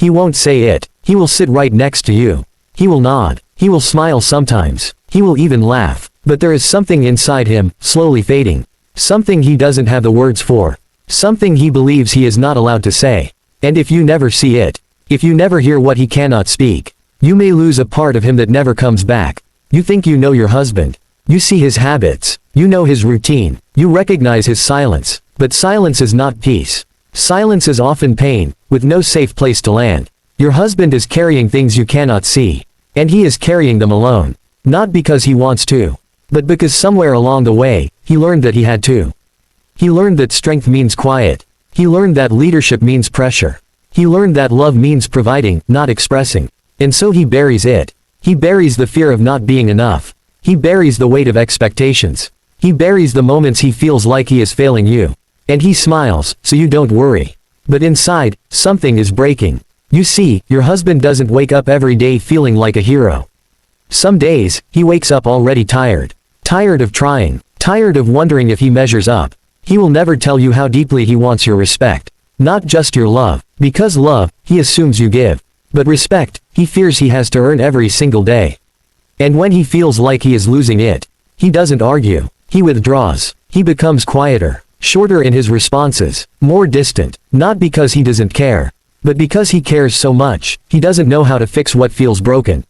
He won't say it. He will sit right next to you. He will nod. He will smile sometimes. He will even laugh. But there is something inside him, slowly fading. Something he doesn't have the words for. Something he believes he is not allowed to say. And if you never see it, if you never hear what he cannot speak, you may lose a part of him that never comes back. You think you know your husband. You see his habits. You know his routine. You recognize his silence. But silence is not peace. Silence is often pain, with no safe place to land. Your husband is carrying things you cannot see. And he is carrying them alone. Not because he wants to, but because somewhere along the way, he learned that he had to. He learned that strength means quiet. He learned that leadership means pressure. He learned that love means providing, not expressing. And so he buries it. He buries the fear of not being enough. He buries the weight of expectations. He buries the moments he feels like he is failing you. And he smiles, so you don't worry. But inside, something is breaking. You see, your husband doesn't wake up every day feeling like a hero. Some days, he wakes up already tired. Tired of trying. Tired of wondering if he measures up. He will never tell you how deeply he wants your respect. Not just your love. Because love, he assumes you give. But respect, he fears he has to earn every single day. And when he feels like he is losing it, he doesn't argue. He withdraws. He becomes quieter. Shorter in his responses. More distant. Not because he doesn't care. But because he cares so much, he doesn't know how to fix what feels broken.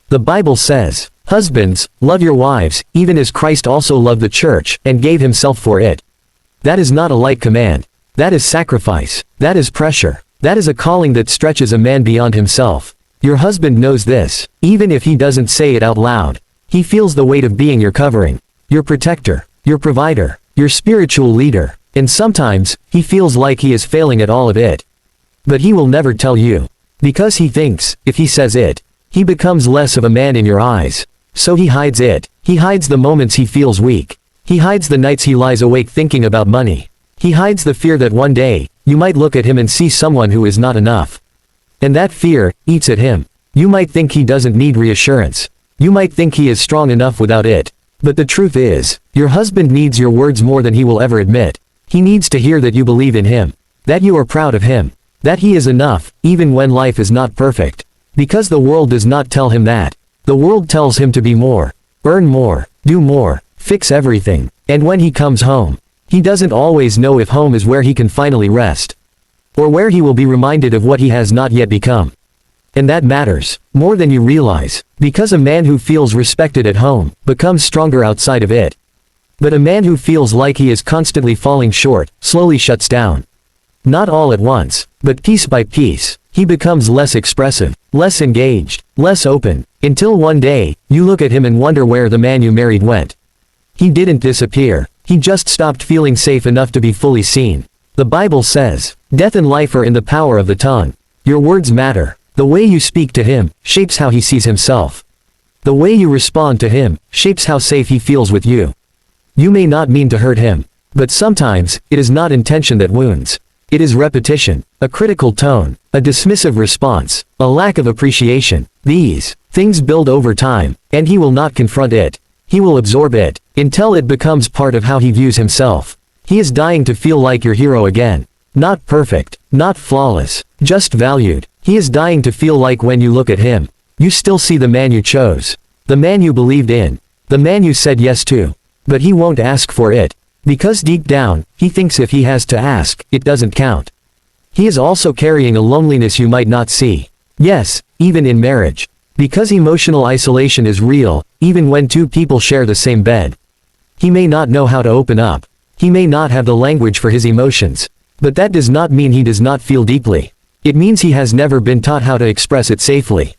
The Bible says, "Husbands, love your wives, even as Christ also loved the church, and gave himself for it." That is not a light command. That is sacrifice. That is pressure. That is a calling that stretches a man beyond himself. Your husband knows this, even if he doesn't say it out loud. He feels the weight of being your covering, your protector, your provider, your spiritual leader, and sometimes, he feels like he is failing at all of it. But he will never tell you. Because he thinks, if he says it, he becomes less of a man in your eyes. So he hides it. He hides the moments he feels weak. He hides the nights he lies awake thinking about money. He hides the fear that one day, you might look at him and see someone who is not enough. And that fear, eats at him. You might think he doesn't need reassurance. You might think he is strong enough without it. But the truth is, your husband needs your words more than he will ever admit. He needs to hear that you believe in him. That you are proud of him. That he is enough, even when life is not perfect. Because the world does not tell him that. The world tells him to be more. Earn more. Do more. Fix everything. And when he comes home, he doesn't always know if home is where he can finally rest. Or where he will be reminded of what he has not yet become. And that matters, more than you realize, because a man who feels respected at home, becomes stronger outside of it. But a man who feels like he is constantly falling short, slowly shuts down. Not all at once, but piece by piece, he becomes less expressive, less engaged, less open, until one day, you look at him and wonder where the man you married went. He didn't disappear, he just stopped feeling safe enough to be fully seen. The Bible says, "Death and life are in the power of the tongue." Your words matter. The way you speak to him, shapes how he sees himself. The way you respond to him, shapes how safe he feels with you. You may not mean to hurt him. But sometimes, it is not intention that wounds. It is repetition, a critical tone, a dismissive response, a lack of appreciation. These things build over time, and he will not confront it. He will absorb it, until it becomes part of how he views himself. He is dying to feel like your hero again. Not perfect, not flawless, just valued. He is dying to feel like when you look at him, you still see the man you chose. The man you believed in. The man you said yes to. But he won't ask for it. Because deep down, he thinks if he has to ask, it doesn't count. He is also carrying a loneliness you might not see. Yes, even in marriage. Because emotional isolation is real, even when two people share the same bed. He may not know how to open up. He may not have the language for his emotions. But that does not mean he does not feel deeply. It means he has never been taught how to express it safely.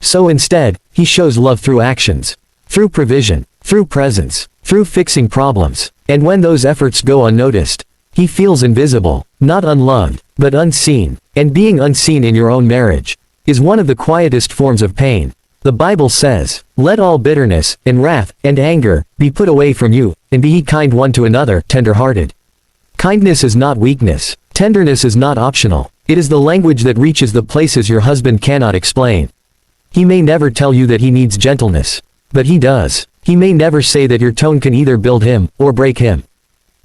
So instead, he shows love through actions. Through provision. Through presence. Through fixing problems. And when those efforts go unnoticed, he feels invisible, not unloved, but unseen. And being unseen in your own marriage is one of the quietest forms of pain. The Bible says, "Let all bitterness, and wrath, and anger, be put away from you, and be ye kind one to another, tender-hearted." Kindness is not weakness. Tenderness is not optional. It is the language that reaches the places your husband cannot explain. He may never tell you that he needs gentleness. But he does. He may never say that your tone can either build him, or break him.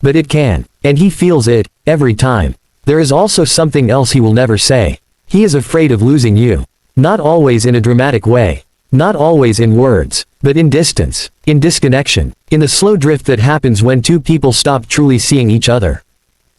But it can. And he feels it, every time. There is also something else he will never say. He is afraid of losing you. Not always in a dramatic way. Not always in words, but in distance, in disconnection, in the slow drift that happens when two people stop truly seeing each other.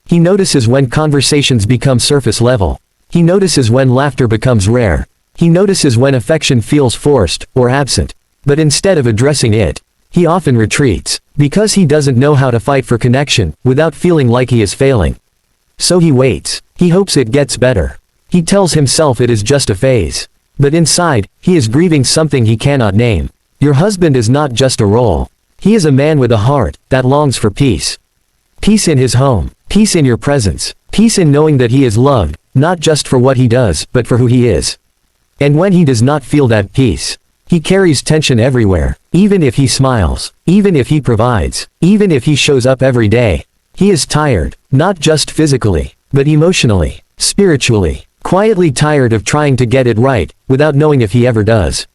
He notices when conversations become surface level. He notices when laughter becomes rare. He notices when affection feels forced, or absent. But instead of addressing it, he often retreats, because he doesn't know how to fight for connection, without feeling like he is failing. So he waits. He hopes it gets better. He tells himself it is just a phase. But inside, he is grieving something he cannot name. Your husband is not just a role. He is a man with a heart that longs for peace. Peace in his home. Peace in your presence. Peace in knowing that he is loved, not just for what he does, but for who he is. And when he does not feel that peace, he carries tension everywhere. Even if he smiles, even if he provides, even if he shows up every day, he is tired, not just physically, but emotionally, spiritually, quietly tired of trying to get it right, without knowing if he ever does.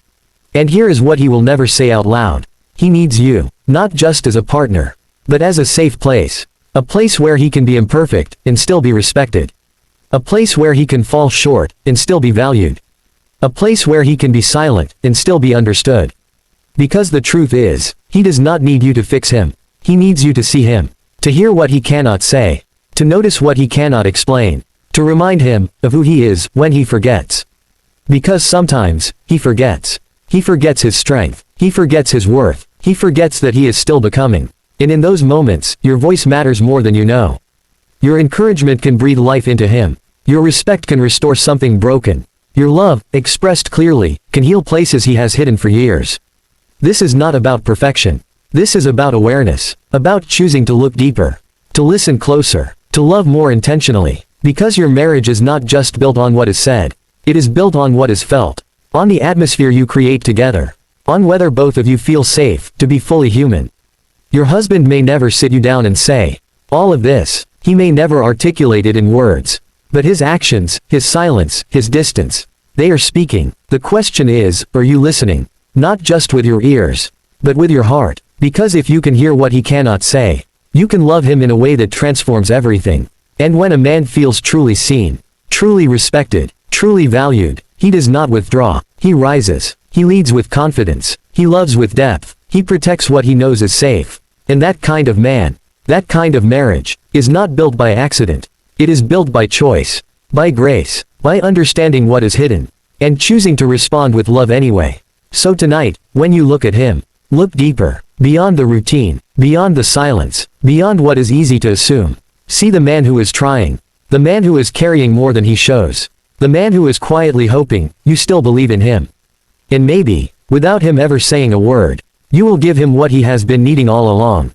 And here is what he will never say out loud. He needs you, not just as a partner, but as a safe place. A place where he can be imperfect, and still be respected. A place where he can fall short, and still be valued. A place where he can be silent, and still be understood. Because the truth is, he does not need you to fix him. He needs you to see him. To hear what he cannot say. To notice what he cannot explain. To remind him of who he is when he forgets. Because sometimes, he forgets. He forgets his strength. He forgets his worth. He forgets that he is still becoming. And in those moments, your voice matters more than you know. Your encouragement can breathe life into him. Your respect can restore something broken. Your love, expressed clearly, can heal places he has hidden for years. This is not about perfection. This is about awareness. About choosing to look deeper. To listen closer. To love more intentionally. Because your marriage is not just built on what is said. It is built on what is felt. On the atmosphere you create together. On whether both of you feel safe to be fully human. Your husband may never sit you down and say all of this. He may never articulate it in words. But his actions, his silence, his distance, they are speaking. The question is, are you listening? Not just with your ears, but with your heart. Because if you can hear what he cannot say, you can love him in a way that transforms everything. And when a man feels truly seen, truly respected, truly valued, he does not withdraw. He rises. He leads with confidence. He loves with depth. He protects what he knows is safe. And that kind of man, that kind of marriage, is not built by accident. It is built by choice, by grace, by understanding what is hidden, and choosing to respond with love anyway. So tonight, when you look at him, look deeper, beyond the routine, beyond the silence, beyond what is easy to assume. See the man who is trying, the man who is carrying more than he shows, the man who is quietly hoping you still believe in him. And maybe, without him ever saying a word, you will give him what he has been needing all along.